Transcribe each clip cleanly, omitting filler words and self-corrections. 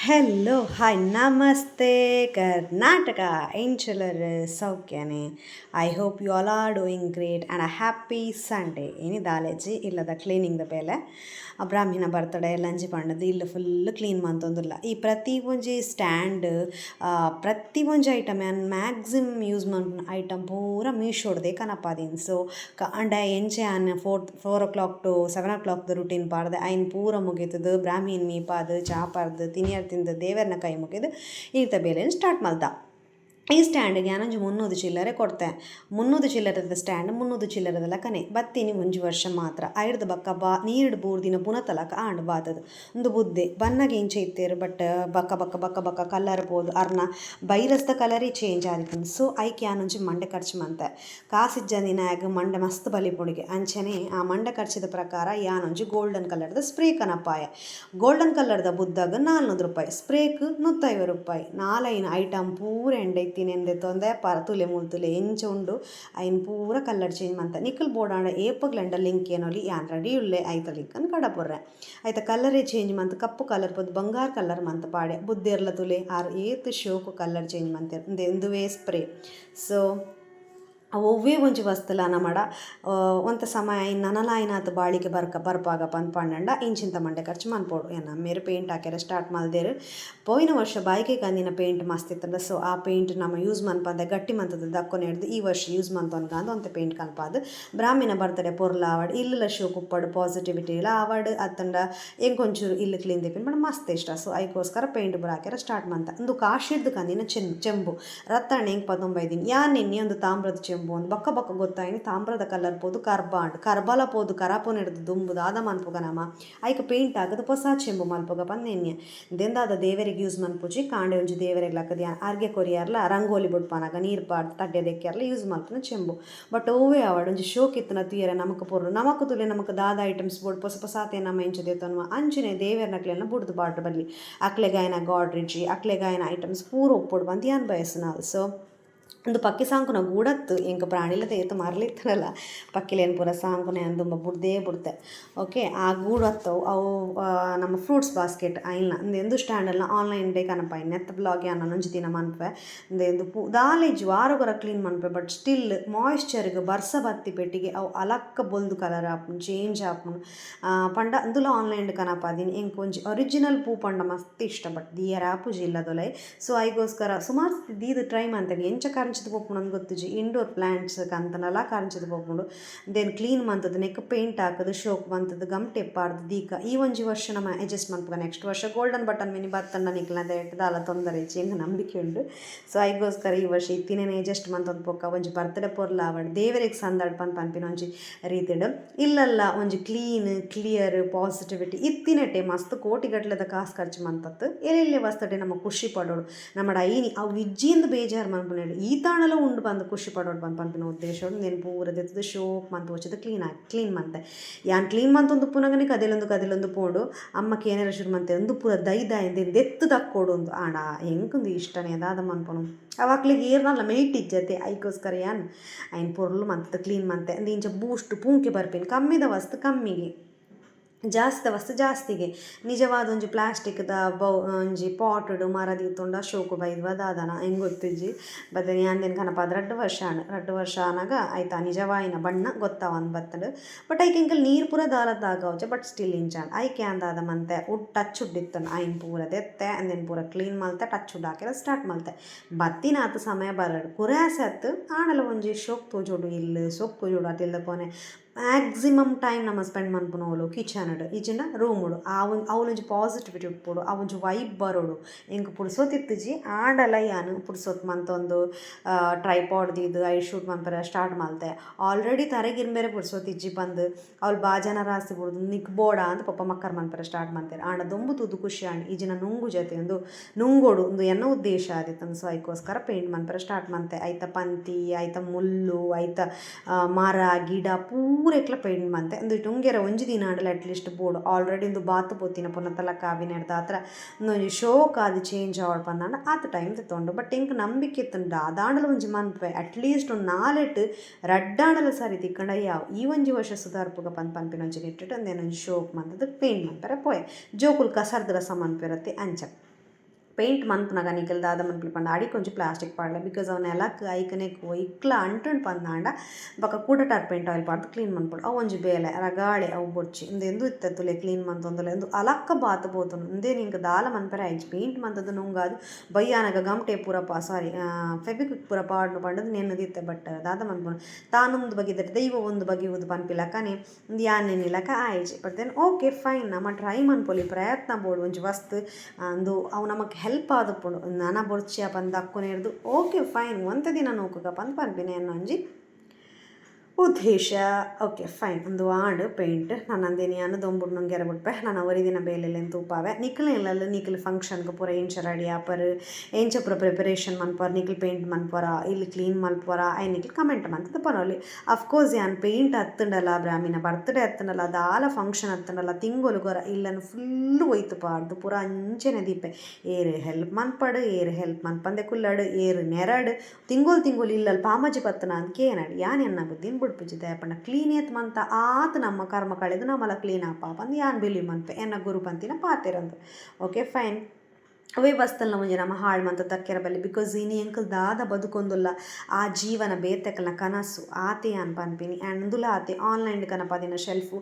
Hello hi namaste Karnataka ಎಂಚಲರ್ ಸೌಖ್ಯನೇ. I hope you all are doing great and a happy Sunday. ಏನಿದೆ ಆಲೇಜಿ ಇಲ್ಲದ ಕ್ಲೀನಿಂಗ್ ದ ಬೇಲೆ ಬ್ರಾಹ್ಮಿನ ಬರ್ತಡೇ ಲಂಚ್ ಪಂಡದು ಇಲ್ಲ ಫುಲ್ ಕ್ಲೀನ್ ಮಂತೊಂದುಲ್ಲ. ಈ ಪ್ರತಿ ಒಂಜಿ ಸ್ಟ್ಯಾಂಡ್ ಪ್ರತಿ ಒಂಜಿ ಐಟಮ್ ಮ್ಯಾಕ್ಸಿಮಮ್ ಯೂಸ್ ಮನ್ಪುನ ಐಟಮ್ ಪೂರ ಮೀಶೋಡ್ದೆ ಕನಪಾದೀನಿ. ಸೊ ಅಂಡ ಎಂಚೆ on 4 o'clock to 7 o'clock routine ಪಾಡ್ದೆ ಐನ್ ಪೂರ ಮುಗೀತದು. ಬ್ರಾಹ್ಮೀನ್ ಮೀಪಾದು ಚಾ ಪಾರ್ದು ತಿನಿಯರ್ ತಿಂದು ದೇವರನ್ನ ಕೈ ಮುಗಿದು ಈತ ಬೇಲೆಯನ್ನು ಸ್ಟಾರ್ಟ್ ಮಲ್ದ. ಈ ಸ್ಟ್ಯಾಂಡಿಗೆ ನಾನೊಂಜಿ 300 ಚಿಲ್ಲರೆ ಕೊಡ್ತೆ. 300 ಚಿಲ್ಲರದ ಸ್ಟ್ಯಾಂಡ್ 300 ಚಿಲ್ಲರದಲ್ಲ ಕನೆ ಬತ್ತೀನಿ ಒಂಜಿ ವರ್ಷ ಮಾತ್ರ. ಐಡ್ದು ಬಕ್ಕ ನೀರ್ಡು ಬೂರ್ದಿನ ಪುನತಲಕ ಆಂಡ್ ಬಾತದು ಒಂದು ಬುದ್ಧೆ ಬನ್ನಗೆ ಇಂಚೆ ಇತ್ತೇರು. ಬಟ್ ಬಕ್ಕ ಬಕ್ಕ ಬಕ್ಕ ಬಕ್ಕ ಕಲರ್ ಪೋದು ಅರ್ನ ಬೈರಸ್ದ ಕಲರೇ ಚೇಂಜ್ ಆದಿತ್ತು. ಸೊ ಐಕೆ ಯಾನೊಂಜಿ ಮಂಡೆ ಖರ್ಚು ಮಂತೆ ಕಾಸಿಜ್ಜ ದಿನಾಗ ಮಂಡೆ ಮಸ್ತ್ ಬಲಿ ಪುಡಿಗೆ ಅಂಚನೆ ಆ ಮಂಡೆ ಖರ್ಚಿದ ಪ್ರಕಾರ ಯಾನೊಂಜಿ ಗೋಲ್ಡನ್ ಕಲರ್ದ ಸ್ಪ್ರೇ ಕನಪಾಯ. ಗೋಲ್ಡನ್ ಕಲರ್ದ ಬುದ್ದಾಗ 400 ರೂಪಾಯಿ, ಸ್ಪ್ರೇಕ್ 150 ರೂಪಾಯಿ. ನಾಲೈನ ಐಟಮ್ ಪೂರ ಎಂಡೆ ಎಂದೆ ತೊಂದೆ ತುಲೆ ಮುಲ್ತುಲೆ ಎಂಚ ಉಂಡು ಐನ್ ಪೂರ ಕಲರ್ ಚೇಂಜ್ ಮಂತ ನಿಕ್ಕಲ್ ಬೋರ್ಡ್ ಆಂಡ ಏಪಗ್ಲೆಂಡ ಲಿಂಕ್ ಏನೋಲಿ ಯಾನ್ ರೆಡಿ ಉಳ್ಳೆ ಐತ ಲಿಂಕನ್ ಕಡಪುರ್ರೆ ಐತ ಕಲರೇ ಚೇಂಜ್ ಮಂತ ಕಪ್ಪು ಕಲರ್ ಪೋದು ಬಂಗಾರ ಕಲರ್ ಮಂತ ಪಾಡೆ ಬುದ್ಧಿರ್ಲ ತುಲೆ ಆರ್ ಏತ್ ಶೋಕು ಕಲರ್ ಚೇಂಜ್ ಮಂತೆ ಎಂದುವೇ ಸ್ಪ್ರೇ. ಸೊ ಒವ್ವೇ ಒಂಜಿ ವಸ್ತುಲ ನಮಡ ಒಂತ ಸಮಯ ಇನ್ನು ನನಲಾಯ್ನಾಥ ಬಾಳಿಗೆ ಬರ್ಪಾಗ ಪಂದ್ಪಂಡ ಇಂಚಿಂತ ಮಂಡೆ ಖರ್ಚು ಮನ್ಪೋಡು. ಮೇರು ಪೇಂಟ್ ಹಾಕ್ಯಾರ ಸ್ಟಾರ್ಟ್ ಮಲ್ದೇರು. ಪೋಯಿನ ವರ್ಷ ಬಾಯಿಗೆ ಕಂದಿನ ಪೇಂಟ್ ಮಸ್ತ್ ಇತ್ತಂಡ. ಸೊ ಆ ಪೇಂಟ್ ನಮ್ಮ ಯೂಸ್ ಮನ್ಪಂದೆ ಗಟ್ಟಿ ಮಂತದ ದಕ್ಕೊನೆ ಹಿಡ್ದು ಈ ವರ್ಷ ಯೂಸ್ ಮಂತೊನ್ಗಾಂದು ಒಂತೆ ಪೇಂಟ್ ಕನ್ಪಾದು ಬ್ರಾಹ್ಮಿನ ಬರ್ತಡೆ ಪೊರ್ಲ ಆವಡ್ ಇಲ್ಲಲ ಶೋ ಕುಪ್ಪಡು ಪಾಸಿಟಿವಿಟಿ ಇಲ್ಲ ಆವಡ್ ಅತ್ತಂಡ ಎಂಕೊಂಚೂರು ಇಲ್ಲಿ ಕ್ಲೀನ್ ದಿಪ್ಪಿನ ಬಟ್ ಮಸ್ತ್ ಇಷ್ಟ. ಸೊ ಐಕೋಸ್ಕರ ಪೇಂಟ್ ಬುರ ಹಾಕ್ಯಾರ ಸ್ಟಾರ್ಟ್ ಮಂತ. ಒಂದು ಕಾಶಿದ್ದು ಕಂದಿನ ಚೆಂಬು ರತ್ತಣ್ಣೆ 19 ದಿನ ಯಾನ್ ನಿನ್ನೆ ಒಂದು ತಾಮ್ರದ ಚೆಂಬು ಒಂದು ಬಕ್ಕ ಬಕ್ಕ ಗೊತ್ತಾಯಿನಿ ತಾಮ್ರದ ಕಲರ್ ಪೋದು ಕರ್ಬಲ ಪೋದು ಕರಾಪೋನ ಹಿಡ್ದು ದುಂಬುದು ಆದ ಮನ್ಪುಗ ನಮ ಐಕ ಪೇಂಟ್ ಆಗದು ಹೊಸ ಚೆಂಬು ಮಲ್ಪುಗ ಪಂದೆನ್ಯ ದೆಂದಾದ ದೇವರಿಗೆ ಯೂಸ್ ಮನ್ಪುಜಿ ಕಾಂಡೆ ಒಂಜಿ ದೇವರಿಗೆ ಲಕ್ಕದ ಅರ್ಗೆ ಕೊರಿಯಾರ್ಲ ರಂಗೋಲಿ ಬುಡ್ಪಾನಾಗ ನೀರು ಪಾಡ್ದು ತಡ್ಡೆ ದೆಕ್ಕಾರ್ಲ ಯೂಸ್ ಮಲ್ಪುನ ಚೆಂಬು. ಬಟ್ ಓವೇ ಆವಡ್ ಒಂಜಿ ಶೋಕಿತ್ತನ ತುಯ್ಯರ ನಮಕ್ ಪೊರ್ರು ನಮಕ್ ತುಲೆ ನಮಕ್ ದಾದ ಐಟಮ್ಸ್ ಬೋರ್ಡ್ ಹೊಸ ಹೊಸಾತೆ ನಮ್ಮ ಎಂಚದೆ ತನ್ನುವ ಅಂಚನೆ ದೇವರ ನಕ್ಲೆನ ಬುಡ್ದು ಬಾಡ್ರು ಬರಲಿ ಅಕ್ಲೆಗಾಯನ ಗಾಡ್ರಿಜಿ ಅಕ್ಲೆಗಾಯನ ಐಟಮ್ಸ್ ಪೂರ ಒಪ್ಪೊಡು ಬಂದು ಯಾನ್ ಬಯಸ್ನ. ಸೊ ಒಂದು ಪಕ್ಕಿ ಸಾಂಕುನ ಗೂಡತ್ತು ಎಂಕ ಪ್ರಾಣಿಲದ ಏತು ಮರಲಿತ್ತನಲ್ಲ ಪಕ್ಕಿಲೇನು ಪೂರ ಸಾಂಕುನೆ ಅಂದುಂಬ ಬುಡ್ದೇ ಬುಡ್ತೆ. ಓಕೆ ಆ ಗೂಡತ್ತವು ಅವು ನಮ್ಮ ಫ್ರೂಟ್ಸ್ ಬಾಸ್ಕೆಟ್ ಐಲ್ನ ಎಂದು ಸ್ಟ್ಯಾಂಡಲ್ನ ಆನ್ಲೈನ್ ಡೇ ಕನಪಾಯಿ ನೆತ್ತ ಬ್ಲಾಗ್ ಯಾನೊಂಜಿ ದಿನ ಮನ್ಪೆ ಎಂದು ದಾಲೇಜ್ ವಾರಗೊರ ಕ್ಲೀನ್ ಮನ್ಪೆ. ಬಟ್ ಸ್ಟಿಲ್ ಮಾಯಿಶ್ಚರ್ಗೆ ಬರ್ಸ ಬತ್ತಿ ಪೆಟ್ಟಿಗೆ ಅವು ಅಲಕ್ಕ ಬೊಲ್ದು ಕಲರ್ ಆಪುನು ಚೇಂಜ್ ಆಪುನು ಪಂಡ ಅಂದುಲ ಆನ್ಲೈನ್ ಕನಪಾದೀನಿ ಎಂಕ್ ಒಂಜಿ ಒರಿಜಿನಲ್ ಪೂ ಪಂಡ ಮಸ್ತ್ ಇಷ್ಟ. ಬಟ್ ದಿಯರ ಆಪುಜಿ ಇಲ್ಲದೊಲೈ. ಸೊ ಐಗೋಸ್ಕರ ಸುಮಾರು ದೀದು ಟ್ರೈ ಮಂತೇನೆ ಎಂಚ ಕಾರಂಚಿದ ಪೋಪುಂಡು ಅಂದ್ ಗೊತ್ತುಜಿ ಇಂಡೋರ್ ಪ್ಲಾಂಟ್ಸ್ ಕಂತನಲ್ಲ ಕಾರಂಚಿದ ಪೋಪುಂಡು ದೆನ್ ಕ್ಲೀನ್ ಮಂತದ್ದು ನೆಕ್ ಪೇಂಟ್ ಹಾಕದು ಶೋಕ್ ಮಂತದ್ದು ಗಮ್ ಟೆಪ್ಪಾರ್ದು ದೀಕ ಈ ಒಂಜಿ ವರ್ಷ ನಮ್ಮ ಅಡ್ಜಸ್ಟ್ ಮನ್ಪುಗ. ನೆಕ್ಸ್ಟ್ ವರ್ಷ ಗೋಲ್ಡನ್ ಬಟನ್ ಮಿನಿ ಬತ್ತಂಡ ನಿಕ್ಲಂದ ಇಟ್ಟದ ಅಲ್ಲ ತೊಂದರೆ ಹೆಚ್ಚಿ ಹೆಂಗೆ ನಂಬಿಕೆ ಉಂಡು. ಸೊ ಐಗೋಸ್ಕರ ಈ ವರ್ಷ ಇತ್ತಿನೇನೆ ಅಡ್ಜಸ್ಟ್ ಮಂತೊಂದು ಪೊಕ್ಕ ಒಂಜಿ ಬರ್ತಡೇ ಪೊರ್ಲ ಆವಡ್ ದೇವರಿಗೆ ಸಂದಾಡ್ ಪನ್ಪಿನ ಒಂಜಿ ರೀತಿಡು ಇಲ್ಲಲ್ಲ ಒಂಜಿ ಕ್ಲೀನ್ ಕ್ಲಿಯರ್ ಪಾಸಿಟಿವಿಟಿ ಇತ್ತಿನಟ್ಟೆ ಮಸ್ತ್ ಕೋಟಿಗಟ್ಲೆದ ಕಾಸು ಖರ್ಚು ಮಂತತ್ತು ಎಲ್ಲೆಲ್ಲೆ ವಸ್ತಡೆ ನಮ್ಮ ಖುಷಿ ಪಡೋಡು ನಮ್ಮ ಐನಿ ಅವು ವಿಜ್ಜಿಂದು ಬೇಜಾರು ಮನ್ಪುನೇಡು ಈ ತಾಣಲ ಉಂಡು ಬಂದು ಖುಷಿ ಪಡೋಡು ಪನ್ಪಿನ ಉದ್ದೇಶ ನೆನು ಪೂರ ದೆತ್ತದು ಶೋಕ್ ಮಂತ್ ವಚ್ಚದು ಕ್ಲೀನ್ ಮಂತೆ ಯಾನ್ ಕ್ಲೀನ್ ಮಂತೊಂದು ಪುನಗನೆ ಕದೆಲೊಂದು ಪೋಡು ಅಮ್ಮಕ್ಕೆ ಏನಾರ ಶುರು ಮಂತೆ ಒಂದು ಪೂರ ದೈದಾಯಂದು ದೆತ್ತು ದಕ್ಕೋಡು ಒಂದು ಆಣ ಹೆಂಗೊಂದು ಇಷ್ಟನೇ ಅದಾದ ಮನ್ಪನು ಅವಾಗ್ಲಿಗೆ ಏರ್ನಲ್ಲ ಮೇಯ್ಟ್ ಇಜ್ಜತೆ ಐಕೋಸ್ಕರ ಯಾನ್ ಐನ್ ಪೊರ್ಲು ಮಂತದ್ದು ಕ್ಲೀನ್ ಮಂತೆ ಅಂದು ಇಂಚ ಬೂಸ್ಟ್ ಪೂಂಕಿ ಬರ್ಪೇನು ಕಮ್ಮಿದ ವಸ್ತು ಕಮ್ಮಿಗೆ ಜಾಸ್ತಿ ವಸ್ತು ಜಾಸ್ತಿಗೆ ನಿಜವಾದ ಒಂಜಿ ಪ್ಲಾಸ್ಟಿಕ್ದ ಒಂಜಿ ಪಾಟುಡು ಮರದ ಇತ್ತುಂಡ ಶೋಕು ಬೈದ್ವ ದಾದನ ಹೆಂಗೆ ಗೊತ್ತಿಜ್ಜಿ ಬದನೆ ಅಂದೇನು ಕನಪಾದ 2 ವರ್ಷ ಆನಾಗ ಆಯ್ತಾ ನಿಜವಾಯಿನ ಬಣ್ಣ ಗೊತ್ತಾವಂದು ಬತ್ತಡು. ಬಟ್ ಐಕೆ ಎಂಕಲ್ ನೀರು ಪೂರ ದಾಲದ್ದಾಗವಚ್ಚ ಬಟ್ ಸ್ಟಿಲ್ ಇಂಚಾನ್ ಐಕೆ ಅಂದಾದ ಮಂತೆ ಟಚ್ ಉಡ್ಡಿತ್ತನು ಐನ್ ಪೂರ ದೆತ್ತೆ ಅಂದೇನು ಪೂರ ಕ್ಲೀನ್ ಮಲ್ತೆ ಟಚ್ ಉಡ್ ಹಾಕಿರ ಸ್ಟಾರ್ಟ್ ಮಲ್ತೆ ಬತ್ತಿನ ಆತು ಸಮಯ ಬರಡು ಕುರಾಸೆ ಹತ್ತು ಆಣಲ ಒಂಜಿ ಶೋಕ್ ತೋಜೋಡು ಇಲ್ಲಿ ಸೊಪ್ಪು ತೋಜೋಡು ಅತಿಲ್ದ ಕೊನೆ ಮ್ಯಾಕ್ಸಿಮಮ್ ಟೈಮ್ ನಮ್ಮ ಸ್ಪೆಂಡ್ ಮನ್ಪುನೋಲು ಕಿಚನ್ಡ್ ಈಚಿನ ರೂಮುಡು ಅವನೊಂಜಿ ಪಾಸಿಟಿವಿಟಿ ಉಟ್ಪೋಡು ಅವೊಂಜಿ ವೈಬ್ ಬರೋಡು ಎಂಕ್ ಪುಡ್ಸೋತಿತ್ತಿಜಿ ಆಂಡಲ ಯಾನು ಪುಡ್ಸೋತ್ ಮಂತೊಂದು ಟ್ರೈಪಾಡ್ ದೀದು ಐ ಶೂಟ್ ಮನ್ಪರೆ ಸ್ಟಾರ್ಟ್ ಮಲ್ತೆ ಆಲ್ರೆಡಿ ತರೆಗಿರ್ಬೇರೆ ಪುಡ್ಸೋತಿಜ್ಜಿ ಬಂದು ಅವ್ಳು ಬಾಜನ ರಾಸ್ತಿ ಬಿಡುದು ನಿಕ್ಬೋಡ ಅಂತ ಪಪ್ಪ ಮಕ್ಕರ್ ಮನ್ಪರೆ ಸ್ಟಾರ್ಟ್ ಮಾಡ್ತಾರೆ ಆಂಡ ದೊಂಬು ತೂದು ಖುಷಿ ಆಂಡ್ ಈಜಿನ ನುಂಗು ಜೊತೆ ಒಂದು ನುಂಗೋಡು ಒಂದು ಎನ್ನ ಉದ್ದೇಶ ಆದಿತ್ತು. ಸೊ ಐಕೋಸ್ಕರ ಪೇಂಟ್ ಮನ್ಪರೆ ಸ್ಟಾರ್ಟ್ ಮಂತೆ ಐತ ಪಂತಿ ಐತ ಮುಳ್ಳು ಐತ ಮರ ಗಿಡ ಪೂರೆಕ್ಲ ಪೇಂಟ್ ಮಂತೆ ಒಂದು ಟುಂಗೆರ ಒಂಜಿ ದಿನ ಆಂಡಲ ಅಟ್ಲೀಸ್ಟ್ ಬೋರ್ಡು ಆಲ್ರೆಡಿ ಒಂದು ಬಾತು ಪೋತಿನ ಪುನತಲ ಕಾವಿನೆಡ್ದ ಹತ್ರ ಒಂದೊಂಜಿ ಶೋಕ್ ಅದು ಚೇಂಜ್ ಆವಡ್ ಪಂದಾಂಡ ಆತ ಟೈಮ್ ತೆತ್ತೊಂಡು. ಬಟ್ ಎಂಕ್ ನಂಬಿಕೆ ಇತ್ತಂಡ ಅದಾಂಡಲ ಒಂಜಿ ಮನ್ಪೆ ಅಟ್ಲೀಸ್ಟ್ ಒಂದು 4 ರಡ್ಡಾಂಡಲ ಸರಿ ತಿಕ್ಕಂಡ ಯಾವ ಈ ಒಂಜಿ ವರ್ಷ ಸುಧಾರ್ಪುಗ ಪನ್ಪಿನ ಒಂಜಿ ಇಟ್ಟಿಟ್ಟು ಅಂದೇನೊಂಜಿ ಶೋಕ್ ಮಂತದ್ದು ಪೇಂಟ್ ಮನ್ಪರೆ ಪೋಯೆ ಜೋಕುಲು ಕಸರ್ದ ರಸ ಮನ್ಪಿರತ್ತೆ ಅಂಚ. ಪೇಂಟ್ ಮನ್ಪುನಾಗ ನಿಖಲ್ ದಾದ ಮನ್ಪುಲಿ ಪಂಡ ಅಡಿ ಕೊಂಚ ಪ್ಲಾಸ್ಟಿಕ್ ಪಾಡ್ಲೆ ಬಿಕಾಸ್ ಅವು ನೆಲಕ್ಕೆ ಐಕನೆಕ್ಕು ಇಕ್ಲ ಅಂಟು ಪಂದಾಂಡ ಬೊಕ ಕೂಡಟಾರ್ ಪೇಂಟ್ ಆಯಿಲ್ ಪಾಡ್ದು ಕ್ಲೀನ್ ಮನ್ಪುಡು ಅವು ಒಂಜಿ ಬೇಲೆ ರಗಾಳೆ ಅವು ಬೊಡ್ಚಿ ಇಂದೆಂದು ಇತ್ತೆತ್ತುಲೆ ಕ್ಲೀನ್ ಮಂತೊಂದುಲೆ ಎಂದು ಅಲಕ್ಕ ಬಾತ್ ಬೋತುನು ಇಂದೇ ನಿಂಗೆ ದಾಲ ಮನ್ಪರೆ ಆಯ್ತು ಪೇಂಟ್ ಮಂತದ್ದು ನುಂಗಾದು ಬಯ್ಯಾನಗ ಗಮ್ಟೆ ಪೂರ ಸಾರಿ ಫೆಬಿಕ್ವಿಕ್ ಪೂರ ಪಾಡ್ನು ಪಂಡದು ನೆನ್ನದಿತ್ತೆ ಬಟ್ ದಾದ ಮನ್ಪುನು ತಾನೊಂದು ಬಗೆದರೆ ದೈವ ಒಂದು ಬಗೆಯುವುದು ಪನ್ಪಿಲಕ್ಕನೆ ಒಂದು ಯಾನೆನಿಲಕ ಆಯ್ಜಿ ಬಟ್ ದೆನ್ ಓಕೆ ಫೈನ್ ನಮ್ಮ ಟ್ರೈ ಮನ್ಪೊಲಿ ಪ್ರಯತ್ನ ಬೋಡು ಒಂಜಿ ವಸ್ತು ಅಂದು ಅವು ನಮಗೆ ಹೆಲ್ಪ್ ಆದುಪ್ಪುಂಡು ನನ ಬೊರ್ಚಿಯ ಪಂದು ಅಕ್ಕುನೇರ್ದು ಓಕೆ ಫೈನ್ ಒಂತೆ ದಿನ ನೋಕುಗ ಪಂದು ಪನ್ಪಿನಿ ಅನ್ನೊಂಜಿ ಉದ್ದೇಶ. ಓಕೆ ಫೈನ್ ಒಂದು ಆಂಡ್ ಪೇಂಟ್ ನಾನು ಅಂದೇನಿ ಅನ್ನು ದೊಂಬುಡು ನಂಗೆ ಬಿಡ್ಪೆ ನಾನು ಅವರಿ ದಿನ ಬೇಲೆಲ್ಲ ತೂಪಾವೆ ನಿಕ್ಲೆಲ್ಲ ನಿಕ್ಲು ಫಂಕ್ಷನ್ಗೆ ಪೂರ ಎಂಚ ರೆಡಿ ಆಪರ್ ಎಂಚ ಪೂರ ಪ್ರಿಪರೇಷನ್ ಮನ್ಪರ್ ನಿಕ್ಲು ಪೇಂಟ್ ಮನ್ಪರ ಇಲ್ಲಿ ಕ್ಲೀನ್ ಮಲ್ಪರ ಐ ನಿಕ್ಲು ಕಮೆಂಟ್ ಮಂತದ ಪರವಲ್ಲಿ ಅಫ್ಕೋರ್ಸ್ ಯಾನ್ ಪೇಂಟ್ ಹತ್ತಂಡಲ್ಲ ಬ್ರಾಹ್ಮಿನ ಬರ್ತ್ಡೇ ಹತ್ತಂಡಲ್ಲ ದಾಲ ಫಂಕ್ಷನ್ ಹತ್ತಂಡಲ್ಲ ತಿಂಗೊಲು ಗೊರ ಇಲ್ಲನ್ನು ಫುಲ್ಲು ಒಯ್ತು ಪಾಡ್ದು ಪೂರ ಅಂಚೆನೆ ದೀಪೆ ಏರು ಹೆಲ್ಪ್ ಮನ್ಪಡು ಏರು ಹೆಲ್ಪ್ ಮನ್ಪಂದೆ ಕುಲ್ಲಡು ಏರು ನೆರಡು ತಿಂಗೊಲು ಇಲ್ಲಲ್ಲಿ ಪಾಮಜಿ ಪತ್ತನ ಅಂತ ಕೇನಡಿ ಯಾನ್ ಎನ್ನ ಬುದ್ಧಿನ ಬಿಡ್ಪುಜಿದೆ ಪಂಡ ಕ್ಲೀನ್ ಏತ್ ಮಂತ ಆತ ನಮ್ಮ ಕರ್ಮ ಕಳೆದು ನಮ್ಮಲ್ಲ ಕ್ಲೀನ್ ಆಪ ಅಂದು ಯಾನ್ ಬಿಲಿ ಮನ್ಪೆ ಎನ್ನ ಗುರು ಪಂತಿನ ಪಾತಿರಂದು ಓಕೆ ಫೈನ್ ಅವೇ ಬಸ್ತಲ್ಲ ಮುಂಜೆ ನಮ್ಮ ಹಾಳು ಮಂತ ತಕ್ಕೆರ ಬಲ್ಲಿ ಬಿಕಾಸ್ ಇನಿ ಎಂಕಲ್ ದಾದ ಬದುಕೊಂದುಲ್ಲ ಆ ಜೀವನ ಬೇತೆಕಲ್ನ ಕನಸು ಆತೆ ಅನ್ ಪನ್ಪಿನಿ ಆ್ಯಂಡ್ ಅಂದುಲ ಆತೆ ಆನ್ಲೈನ್ ಕನಪದಿನ ಶೆಲ್ಫು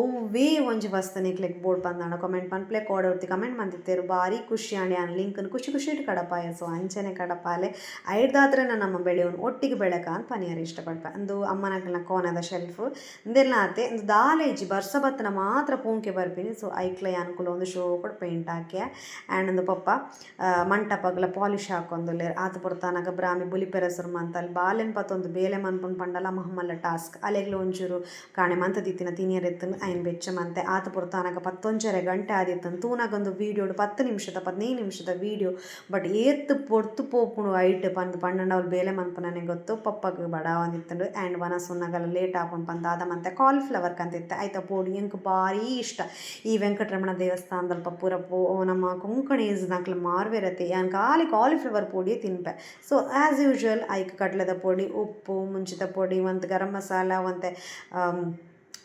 ಒವ್ವೇ ಒಂಜಿ ಬಸ್ತ ನಿಕ್ಲೆಗ್ ಬೋರ್ಡ್ ಪಂದಾಣ ಕಮೆಂಟ್ ಪನ್ಪ್ಲೆ ಕೋಡೋರ್ತಿ ಕಮೆಂಟ್ ಮಂತಿತ್ತೇರು ಭಾರಿ ಖುಷಿ ಆಂಡಿ ಆನ್ ಲಿಂಕನ್ನು ಖುಷಿ ಇಟ್ಟು ಕಡಪಾಯ ಸೊ ಅಂಚನೆ ಕಡಪಾಲೆ ಐಡ್ದಾದ್ರೆ ನಮ್ಮ ಬೆಳೆಯವನು ಒಟ್ಟಿಗೆ ಬೆಳಕ ಅಂತ ಪನಿಯರು ಇಷ್ಟಪಡ್ಪೆ ಅಂದು ಅಮ್ಮನಕಲ್ನ ಕೋನದ ಶೆಲ್ಫು ಇಂದೆಲ್ಲ ಆತೆ ಒಂದು ದಾಲೇಜಿ ಬರ್ಸ ಬತ್ತನ ಮಾತ್ರ ಪೂಂಕೆ ಬರ್ಪಿನಿ ಸೊ ಐಕ್ಲೈ ಅನುಕೂಲ ಒಂದು ಶೋ ಕೂಡ ಪೇಂಟ್ ಹಾಕಿ ಆ್ಯಂಡ್ ಒಂದು ಪಪ್ಪ ಮಂಟಪಗಳ ಪಾಲಿಶ್ ಹಾಕೊಂದುಲ್ಲೆ ಆತ ಪುರತಾನಾಗ ಬ್ರಾಹ್ಮಿ ಬುಲಿಪೆರಸರು ಮಂತಲ್ಲಿ ಬಾಲೆನ್ ಪತ್ತೊಂದು ಬೇಲೆ ಮನ್ಪುಂಡು ಪಂಡಲ ಮಹಮಲ್ಲ ಟಾಸ್ಕ್ ಅಲೆಗ್ಲು ಒಂಚೂರು ಕಾಣೆ ಮಂತ ದಿತ್ತಿನ ತಿನಿಯರೆತ್ತನು ಐನ್ ಬೆಚ್ಚ ಮಂತೆ ಆತ ಪುರತಾನಾಗ 11 ಗಂಟೆ ಆದಿತ್ತನು ತೂನಾಗೊಂದು ವೀಡಿಯೋಡು 15 ನಿಮಿಷದ ವೀಡಿಯೋ ಬಟ್ ಏತ್ತು ಪೊರ್ತು ಪೋಪುಣು ಐಟ್ ಪಂದು ಪಂಡಂಡ ಅವ್ರು ಬೇಲೆ ಮನ್ಪುನನೆ ಗೊತ್ತು ಪಪ್ಪಗೆ ಬಡ ಒಂದಿತ್ತಂಡು ಆ್ಯಂಡ್ ವನಸುನ್ನಗಲ ಲೇಟ್ ಹಾಕೊಂಡು ಪಂದಾದ ಮಂತೆ ಕಾಲಿಫ್ಲವರ್ ಕಂತಿತ್ತೆ ಆಯ್ತಾ ಪೋಡಿ ಎಂಕ್ ಭಾರಿ ಇಷ್ಟ ಈ ವೆಂಕಟರಮಣ ದೇವಸ್ಥಾನದಲ್ಲಿ ಪೂರ ನಮ್ಮ ಕೊಂಕಣೀಸ್ ಮಾರ್ವೆರತೆ ಯಾನ್ ಕಾಲಿಫ್ಲವರ್ ಪೊಡಿ ತಿನ್ಪೆ ಸೊ ಆ್ಯಸ್ ಯೂಶ್ವಲ್ ಐಕ್ ಕಡ್ಲೆದ ಪೊಡಿ ಉಪ್ಪು ಮುಂಚಿತ ಪೊಡಿ ಒಂದು ಗರಂ ಮಸಾಲ ಒಂತೆ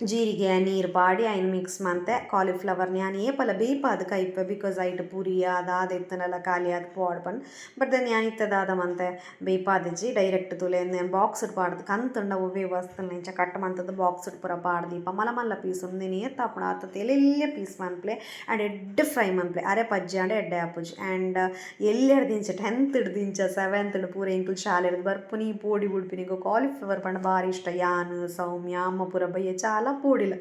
ಜೀರಿಗೆ ನೀರು ಪಾಡಿ ಐನ್ ಮಿಕ್ಸ್ ಮಂತೆ ಕಾಲಿಫ್ಲವರ್ ನಾನು ಏಪಲ ಬೇಯ್ಪಾದ ಕೈಪೆ ಬಿಕಾಸ್ ಐಟ್ ಪುರಿ ಅದಾದ ಇತ್ತನೆಲ್ಲ ಖಾಲಿ ಆದ ಪಾಡ್ಪನ್ ಬಟ್ ದೆನ್ ಯಾನ್ ಇತ್ತದಾದ ಮಂತೆ ಬೇಯ್ಪಾದಿಜ್ಜಿ ಡೈರೆಕ್ಟ್ ತುಲೆ ಬಾಕ್ಸ್ ಪಾಡ್ದು ಕಂತುಂಡ ಒವ್ವೇ ವಸ್ತುನ ಇಂಚ ಕಟ್ ಮಂತದ್ದು ಬಾಕ್ಸ್ ಪೂರ ಪಾಡ್ದೀಪ ಮಲ್ಲ ಪೀಸ್ ಒಂದಿನ ಏತ್ತಾಪುಣ ಆತ ತೆಲೆಲ್ಲೆ ಪೀಸ್ ಮನ್ಪ್ಲೆ ಆ್ಯಂಡ್ ಎಡ್ಡೆ ಫ್ರೈ ಮನ್ಪ್ಲೆ ಅರೆ ಪಜ್ಜಿ ಆಂಡ್ ಎಡ್ಡೆ ಆಪುಜಿ ಆ್ಯಂಡ್ ಎಲ್ಲೆಡ್ದಿಂಚ 10th ದಿಂಚ 7th ಪೂರ ಇಂಕುಲ್ ಶಾಲೆ ಬರ್ಪುನಿ ಪೋಡಿ ಬಿಡ್ಪಿನಿಗೋ ಕಾಲಿಫ್ಲವರ್ ಪಂಡ ಭಾರಿ ಇಷ್ಟ ಯಾನು ಸೌಮ್ಯ ಅಮ್ಮ ಪೂರ ಬಯ್ಯ ಚಾಲ ಪೋಡಿಲ್ಲ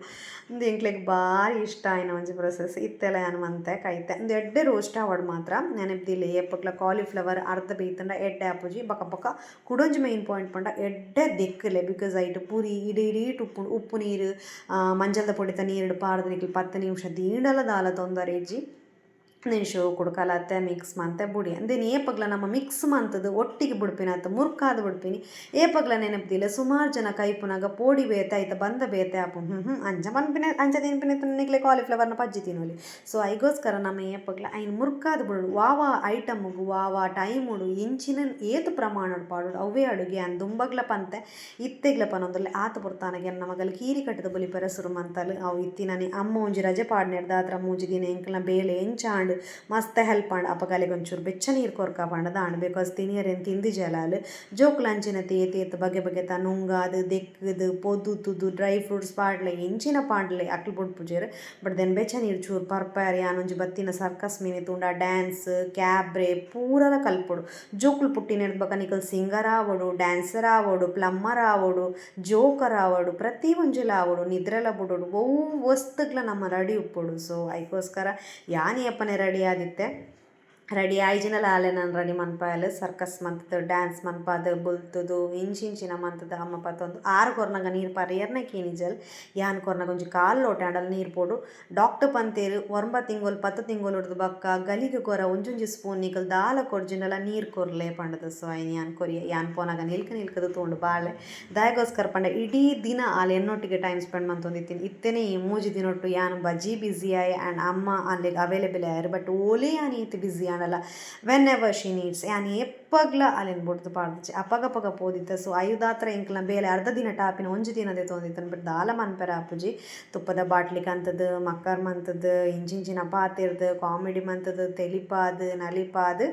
ಒಂದು ಎಂಕ್ಲೆಗ್ ಭಾರಿ ಇಷ್ಟ ಆಯ್ನ ಒಂಜಿ ಪ್ರೊಸೆಸ್ ಇತ್ತೆಲ್ಲ ಏನು ಮಂತೆ ಕೈತೆ ಒಂದು ಎಡ್ಡೆ ರೋಸ್ಟ್ ಆವಡ್ ಮಾತ್ರ ನೆನಪಿದಿಲ್ಲ ಏಪಕ್ಲ ಕಾಲಿಫ್ಲವರ್ ಅರ್ಧ ಬೇಯ್ತಂಡ ಎಡ್ಡೆ ಆಪುಜಿ ಬಕ್ಕ ಕುಡೊಂಜಿ ಮೈನ್ ಪಾಯಿಂಟ್ ಪಂಡ ಎಡ್ಡೆ ದೆಕ್ಕಲೆ ಬಿಕಾಸ್ ಐಟ್ ಪೂರಿ ಇಡೀ ಉಪ್ಪು ನೀರು ಮಂಜಲ್ದ ಪೊಡಿತ ನೀರು ಪಾರ್ದು ನಿಕ್ಲಿ 10 ನಿಮಿಷ ದೀಂಡಲ ದಾಲ ತೊಂದರೆಜ್ಜಿ నేను ಶೋ ಕುಡ್ಕಲತ್ತೆ ಮಿಕ್ಸ್ ಮಂತೆ ಬುಡಿ ಅಂದೇನು ಏಪಗ್ಲ ನಮ್ಮ ಮಿಕ್ಸ್ ಮಂತದ್ದು ಒಟ್ಟಿಗೆ ಬಿಡ್ಪಿನತ್ತ ಮುರ್ಕಾದ ಬಿಡ್ಪಿನಿ ಏಪಗ್ಲ ನೆನಪಿದಿಲ್ಲ ಸುಮಾರು ಜನ ಕೈಪುನಾಗ ಪೋಡಿ ಬೇತೆ ಆಯ್ತಾ ಬಂದ ಬೇತೆ ಆಪು ಅಂಚ ತಿನ್ಪಿನ ನಿಕ್ಲೆ ಕಾಲಿಫ್ಲವರ್ನ ಪಜ್ಜಿ ತಿನ್ನೋಲಿ ಸೊ ಐಗೋಸ್ಕರ ನಮ್ಮ ಏಪಗ್ಲ ಐನು ಮುರ್ಕಾದ ಬಿಡು ವಾವ ಐಟಮ್ಗು ವಾವ ಟೈಮುಡು ಇಂಚಿನ ಏತು ಪ್ರಮಾಣಡು ಪಾಡು ಅವೇ ಅಡುಗೆ ಅನ್ ದುಂಬಗ್ಲ ಪಂತೆ ಇತ್ತೆಗ್ಲ ಪನೊಂದಲ್ಲ ಆತ ಪುರ್ತಾನಗೆ ನಮಗಲ್ಲಿ ಕೀರಿ ಕಟ್ಟದ ಬಲಿ ಪೆರಸುರು ಮಂತಲು ಅವು ಇತ್ತಿನನಿ ಅಮ್ಮ ಒಂಜಿ ರಜೆ ಪಾಡ್ನೆಡ್ದ ಅದ್ರ ಮೂಜಿ ದಿನ ಎಂಕ್ಲ ಬೇಲೆ ಎಂಚಾಂಡು ಮಸ್ತ್ ಹೆಲ್ಪ್ ಆಂಡ್ ಅಪಗಾಲಿಗೆ ಒಂಚೂರು ಬೆಚ್ಚ ನೀರು ಕೊರ್ಕ ಪಾಂಡದ ಆಂಡ್ ಬಿಕಾಸ್ ತಿನಿಯರೇನು ತಿಂದಿ ಜಲಾಲು ಜೋಕ್ಲ ಅಂಚಿನ ತೇತ್ ಬಗೆ ನುಂಗಾದು ದೆಕ್ಕದು ಪೊದ್ದುದು ಡ್ರೈ ಫ್ರೂಟ್ಸ್ ಪಾಡ್ಲೆ ಎಂಚಿನ ಪಾಡ್ಲೆ ಅಕ್ಲು ಬುಡ್ಪುಜೇರು ಬಟ್ ದೆನ್ ಬೆಚ್ಚ ನೀರು ಚೂರು ಪರ್ಪರ್ ಯಾನೊಂಜಿ ಬತ್ತಿನ ಸರ್ಕಸ್ ಮೀನಿ ತುಂಡ ಡ್ಯಾನ್ಸ್ ಕ್ಯಾಬ್ರೆ ಪೂರಲ ಕಲ್ಪೊಡು ಜೋಕ್ಲು ಪುಟ್ಟಿನ ಬಕ ನಿಕಲ್ ಸಿಂಗರ್ ಆವಡು ಡ್ಯಾನ್ಸರ್ ಆವಡು ಪ್ಲಮ್ಮರ್ ಆವಡು ಜೋಕರ್ ಆವಡು ಪ್ರತಿ ಒಂಜಲ ಆವಡು ನಿದ್ರೆಲ ಬುಡೋಡು ಒವು ವಸ್ತುಗ್ಲ ನಮ್ಮ ರೆಡಿ ಉಪ್ಪೊಡು ಸೊ ಐಕೋಸ್ಕರ ಯಾನಿ ಅಪ್ಪನೆ ರೆಡಿ ಆದಿತ್ತೆ ರೆಡಿ ಆಯ್ಜಿನಲ್ಲ ಆಲೆ ನಾನು ರೆಡಿ ಮನ್ಪಾಯಲು ಸರ್ಕಸ್ ಮಂತದ್ದು ಡ್ಯಾನ್ಸ್ ಮನ್ಪಾದು ಬುಲ್ತದು ಇಂಚಿನ ಮಂತದ್ದು ಅಮ್ಮ ಪತ್ತೊಂದು 6 ಕೊರ್ನಾಗ ನೀರು ಪಾರು ಎರ್ನೆ ಕೀನಿಜಲ್ ಯಾನ್ ಕೊರ್ನಾಗ ಒಂಜಿ ಕಾಲು ಲೋಟ ಆಡಲ್ ನೀರು ಪೋಡು ಡಾಕ್ಟರ್ ಪಂತೇರು 9 ತಿಂಗಳು 10 ತಿಂಗಳು ಹಿಡ್ದು ಬಕ್ಕ ಗಲಿಗೆ ಕೊರ ಒಂಜೊಂಜಿ ಸ್ಪೂನ್ ನಿಕಲ್ ದಾಲ ಕೊರ್ಜಿನಲ್ಲ ನೀರು ಕೊರ್ಲೆ ಪಂಡದು ಸೊ ಐನ್ ಯಾನ್ ಕೊರಿಯ ಯಾನ್ ಪೋನಾಗ ನಿಲ್ಕದು ತೊಗೊಂಡು ಬಾಳೆ ದಾಯಗೋಸ್ಕರ ಪಂಡ ಇಡೀ ದಿನ ಅಲ್ಲಿ ಎನ್ನೊಟ್ಟಿಗೆ ಟೈಮ್ ಸ್ಪೆಂಡ್ ಮಂತೊಂದಿತ್ತೀನಿ ಇತ್ತೇನೆ ಮೂಜಿ ದಿನೊಟ್ಟು ಯಾನ್ ಬಜ್ಜಿ ಬ್ಯುಸಿ ಆಯ್ ಆ್ಯಂಡ್ ಅಮ್ಮ ಅಲ್ಲಿಗೆ ಅವೈಲೇಬಲ್ ಆಯ್ರು ಬಟ್ ಓಲೆ ಯಾನ್ ಈತ್ ಬ್ಯುಸಿ ಆಡಲ್ಲ ವೆನ್ ಎವರ್ ಶಿ ನೀಡ್ಸ್ ಯಾನ್ ಎಪ್ಪಗ್ಲ ಅಲ್ಲಿನ ಬುಡ್ದು ಪಾಡ್ದಿಚ್ಚಿ ಅಪಗ ಪೋದಿತ್ತ. ಸೊ ಐದಾತ್ರ ಎಂಕ್ಲ ಬೇಲೆ ಅರ್ಧ ದಿನ ಟಾಪಿನ ಒಂಜಿ ದಿನದೇ ತೊಂದಿತ್ತನ್ ಬಿಟ್ಟು ದಾಲ ಮನ್ಪೆರ ಆಪುಜಿ. ತುಪ್ಪದ ಬಾಟ್ಲಿ ಕಂತದ್ದು ಮಕ್ಕರ್ ಮಂತದ್ದು ಇಂಚಿಂಚಿನ ಪಾತೆರ್ದು ಕಾಮಿಡಿ ಮಂತದ್ದು ತೆಲಿಪಾದು ನಲಿಪಾದು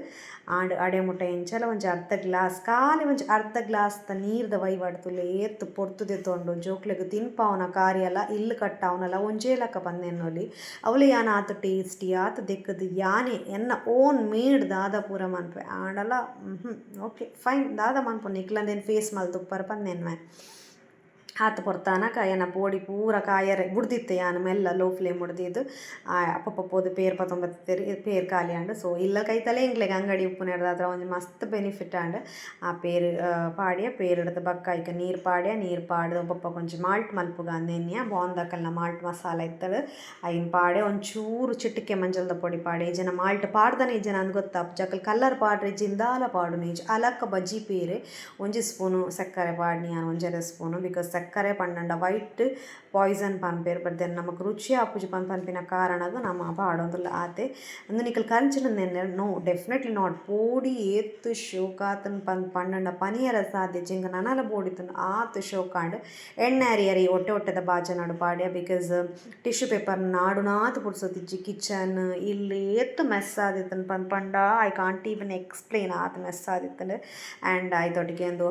ಆಂಡ್ ಅಡೆ ಮುಟ್ಟ ಎಂಚಲ ಒಂಜಿ ಅರ್ಧ ಗ್ಲಾಸ್ ಖಾಲಿ ಒಂಜಿ ಅರ್ಧ ಗ್ಲಾಸ್ ನೀರ್ದ ವೈವಾಡ್ತುಲೆ ಏತ್ತು ಪೊರ್ತುದೆ ತೊಂಡು ಜೋಕ್ಲೆಗ್ ತಿನ್ಪಾವನ ಕಾರ್ಯಲ ಇಲ್ಲು ಕಟ್ಟಾವನಲ ಒಂಜೇಲಕ್ಕ ಪಂದೆನ್ನೊಲಿ ಅವಳು ಯಾನ್ ಆತ ಟೇಸ್ಟಿ ಆತ ದೆಕ್ಕದು ಯಾನೆ ಎನ್ನ ಓನ್ ಮೇಡ್ ದಾದ ಪೂರ ಮನ್ಪೆ ಆಂಡಲ ಓಕೆ ಫೈನ್ ದಾದ ಮನ್ಪು ನಿಕ್ಲಂದೇನು ಫೇಸ್ ಮಲ್ ತುಪ್ಪರ ಪಂದೆನ್ವೆ ಆತ ಪೊರ್ತಾನಕ ಏನ ಪೋಡಿ ಪೂರ ಕಾಯರೆ ಬುಡ್ದಿತ್ತೆ ಯಾನು ಮೆಲ್ಲ ಲೋ ಫ್ಲೇಮ್ ಉಡ್ದಿದ್ದು ಅಪ್ಪಪ್ಪ ಪೋದು ಪೇರ್ ಪತ್ತೊಂಬತ್ತು ಪೇರ್ ಖಾಲಿ ಆಂಡ್. ಸೊ ಇಲ್ಲ ಕೈತಲೇ ಇಂಗ್ಲೆಗ್ ಅಂಗಡಿ ಉಪ್ಪುನೆರ್ದಾದ್ರ ಒಂಜಿ ಮಸ್ತ್ ಬೆನಿಫಿಟ್ ಆಂಡ್ ಆ ಪೇರ್ ಪಾಡ್ಯ ಪೇರ್ ಹಿಡ್ದು ಬಕ್ಕ ಐಕ ನೀರು ಪಾಡ್ಯ ನೀರು ಪಾಡ್ದು ಒಬ್ಬಪ್ಪ ಕೊಂಚ ಮಾಲ್ಟ್ ಮಲ್ಪುಗ ನೆನ್ಯ ಬಾಂದಕಲ್ನ ಮಾಲ್ಟ್ ಮಸಾಲ ಇತ್ತಳು ಐನ್ ಪಾಡ್ಯ ಒಂಚೂರು ಚಿಟಿಕೆ ಮಂಜಲ್ದ ಪೊಡಿ ಪಾಡ್ಯ ಈಜನ ಮಾಲ್ಟ್ ಪಾಡ್ದನೆ ಈಜನ ಅಂದ್ ಗೊತ್ತಾಪ್ ಜಕಲ್ ಕಲ್ಲರ್ ಪಾಡ್ರೆ ಜಿಂದಾಲ ಪಾಡು ನೀಜ್ ಅಲಕ್ಕ ಬಜ್ಜಿ ಪೇರೆ ಒಂಜಿ ಸ್ಪೂನು ಸಕ್ಕರೆ ಪಾಡ್ನಿ ನಾನು ಒಂಜರೆ ಸ್ಪೂನು ಬಿಕಾಸ್ ಸಕ್ಕರೆ ಪಂಡಂಡ ವೈಟ್ ಪಾಯ್ಸನ್ ಪನ್ಪೇರು ಬಟ್ ದೆನ್ ನಮಕ್ ರುಚಿ ಆಪುಜಿ ಪನ್ಪಿನ ಕಾರಣಗ ನಮ್ಮ ಪಾಡೊಂದುಲ್ಲ ಆತೆ ಅಂದು ನಿಕಲ್ ಕಲ್ಚನ ನೆನ್ನೆ ನೋ ಡೆಫಿನೆಟ್ಲಿ ನಾಟ್ ಪೋಡಿ ಏತ್ತು ಶೋಕಾತನ್ ಪಂಡಂಡ ಪನಿಯರ ಸಾಧ್ಯ ಜಿಂಗ ನನಲ ಬೋಡಿತನು ಆತು ಶೋಕಾಂಡ್ ಎಣ್ಣೆ ಅರಿ ಹೊಟ್ಟೆದ ಬಾಜನಾಡು ಪಾಡ್ಯ because tissue paper Nadu ನಾತು ಪುಡ್ಸೋತಿಜ್ಜಿ kitchen ಇಲ್ಲಿ ಏತ್ತು ಮೆಸ್ ಆದಿತ್ತನ್ ಪಂಡ ಐ ಕಾಂಟ್ ಈವನ್ ಎಕ್ಸ್ಪ್ಲೇನ್ ಆತು ಮೆಸ್ ಆದಿತ್ತಂಡ್ ಆ್ಯಂಡ್ ಐತೊಟ್ಟಿಗೆ ಒಂದು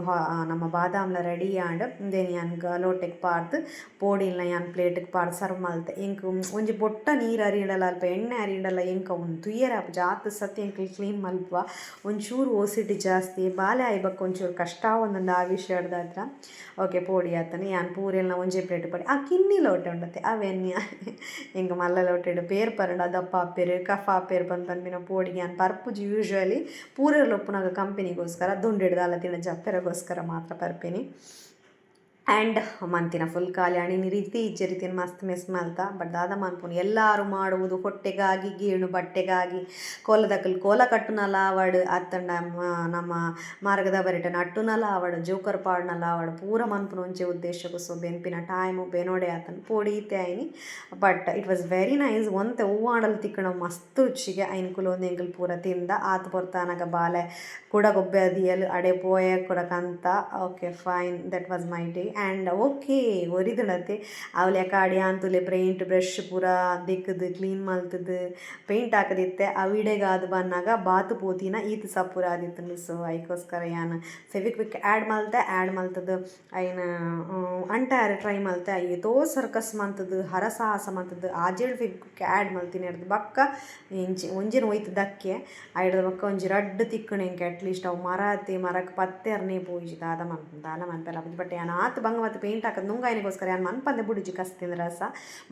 ನಮ್ಮ ಬಾದಾಮ್ಲ ರೆಡಿ ಆಂಡ್ ದೆನ್ ಯಾನ್ಗ ಲೋಟೆಗೆ ಪಾರ್ದು ಪೋಡಿಲ್ನ ಯಾನ್ ಪ್ಲೇಟಿಗೆ ಪಾರ್ದು ಸರ್ವ್ ಮಲ್ತೆ ಎಂಕ್ ಒಂಜಿ ಬೊಟ್ಟ ನೀರು ಅರಿಯಡಲ್ಲ ಅಲ್ಪ ಎಣ್ಣೆ ಅರಿಯಡಲ್ಲ ಎಂಕ ಒಂದು ತುಯ್ಯರ ಜಾತ್ ಸತಿ ಎಂಕ್ ಕ್ಲೀನ್ ಮಲ್ಪುವ ಒಂಚೂರು ಓಸಿಟಿ ಜಾಸ್ತಿ ಬಾಲೆ ಆಯ್ಬಕ್ಕೆ ಒಂಚೂರು ಕಷ್ಟ ಒಂದೊಂದು ಆ ವಿಷಯದ ಹತ್ರ ಓಕೆ ಪೋಡಿ ಆತನೆ ಯಾನ್ ಪೂರೆಲ್ನ ಒಂಜೇ ಪ್ಲೇಟ್ ಪಡಿ ಆ ಕಿನ್ನಿ ಲೋಟೆ ಉಂಡತ್ತೆ ಅವೆನ್ಯ ಎಂಕ ಮಲ್ಲ ಲೋಟೆಡು ಪೇರ್ ಪರಂಡ ದಪ್ಪ ಆಪೇರು ಕಫ ಆಪೇರು ಪನ್ಪಿನ ಪೋಡಿಗೆ ಯಾನ್ ಪರ್ಪುಜಿ ಯೂಶ್ವಲಿ ಪೂರೆಲ್ಲ ಒಪ್ಪುನಾಗ ಕಂಪೆನಿಗೋಸ್ಕರ ದುಂಡಿಡ್ದು ಅಲ್ಲ ತಿನ್ನ ಜಪ್ಪೆರಗೋಸ್ಕರ ಮಾತ್ರ ಪರ್ಪೇನಿ. ಆ್ಯಂಡ್ ಮಂತಿನ ಫುಲ್ ಖಾಲಿ ಹಣ್ಣಿನ ರೀತಿ ಇಜ್ಜೆ ರೀತಿಯನ್ನು ಮಸ್ತ್ ಮಿಸ್ ಮಲ್ತ ಬಟ್ ದಾದ ಮನ್ಪುನು ಎಲ್ಲರೂ ಮಾಡುವುದು ಹೊಟ್ಟೆಗಾಗಿ ಗೇಣು ಬಟ್ಟೆಗಾಗಿ ಕೋಲ ಕಟ್ಟುನಲ್ಲ ಆವಡ್ ಅತ್ತಂಡ ನಮ್ಮ ಮಾರ್ಗದ ಬರಿಟನ ಅಟ್ಟುನಲ್ಲ ಆವಡ್ ಜೋಕರ್ ಪಾಡ್ನಲ್ಲ ಆವಡ್ ಪೂರ ಮನ್ಪುನು ಒಂಚೆ ಉದ್ದೇಶಕ್ಕೂ. ಸೊ ಬೆನ್ಪಿನ ಟೈಮು ಬೆನೋಡೆ ಆತನ ಪೋಡಿತೆ ಆಯ್ನಿ but it was very nice ಒಂತೆ ಹೂವಾಡಲ್ ತಿಕ್ಕಣ ಮಸ್ತ್ ರುಚಿಗೆ ಐನ್ ಕುಲೊಂದು ಎಂಕಲ್ ಪೂರ ತಿಂದ ಆತು ಪೊರ್ತಾನಗ ಬಾಲೆ ಕೂಡ ಗೊಬ್ಬೆ ಅದಿಯಲ್ ಅಡೆ ಪೋಯ ಕೂಡ ಕಂತ okay fine that was my day. And okay ಒರಿದಳತೆ ಅವಲೆ ಕಾಡಿ ಅಂತುಲೆ ಪೇಂಟ್ ಬ್ರಷ್ ಪೂರ ದಿಕ್ಕದು ಕ್ಲೀನ್ ಮಲ್ತದು ಪೇಂಟ್ ಹಾಕದಿತ್ತೆ ಆ ವಿಡೆಗಾದ ಬನ್ನಾಗ ಬಾತು ಪೋತಿನ ಈತು ಸಪೂರ ಆದಿತ್ತು. ಸೊ ಐಕೋಸ್ಕರ ಯಾನ್ ಫೆವಿಕ್ವಿಕ್ ಆ್ಯಡ್ ಮಲ್ತದು ಐನ ಅಂಟಾರೆ ಟ್ರೈ ಮಲ್ತೆ ಐತೋ ಸರ್ಕಸ್ ಮಂತದ್ದು ಹರಸಾಹಸ ಮಂತದ್ದು ಆಜೇಳು ಫೆವಿಕ್ವಿಕ್ ಆ್ಯಡ್ ಮಲ್ತೀನಿ ಹಿಡ್ದು ಬಕ್ಕ ಒಂಜಿನ ಒಯ್ತು ದಕ್ಕೆ ಹಿಡ್ದು ಬಕ್ಕ ಒಂಜಿ ರಡ್ಡು ತಿಕ್ಕಣೆಂಗೆ ಅಟ್ಲೀಸ್ಟ್ ಅವು ಮರಕ್ಕೆ ಪತ್ತೆ ಅರ್ನೇ ಪೋಯಿಜಿ ದಾದ ಮನ್ಪೆಲ್ಲ ಬಟ್ ಯಾನ್ ಆತು ಬಂಗ ಮತ್ತು ಪೇಂಟ್ ಹಾಕೋದು ನುಂಗಾಯನಿಗೋಸ್ಕರ ಯಾನ್ ಮನ್ಪಂದೆ ಬುಡಿಜಿ ಕಸ್ತಿಂದ ರಸ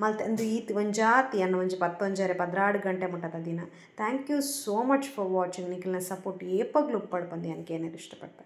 ಮಲ್ತೆ ಅಂದು ಈತ್ ಒಂಜಾತಿ ಅನ್ನ ಒಂಜಿ 11 ಗಂಟೆ ಮುಟ್ಟದ ದಿನ. Thank you so much for watching. ನಿಖಿಲ್ನ ಸಪೋರ್ಟ್ ಏಪಗ್ಲು ಉಪ್ಪಡ್ ಬಂದು ಯಾನ್ಗೆ ಏನೇನು ಇಷ್ಟಪಡ್ತೆ.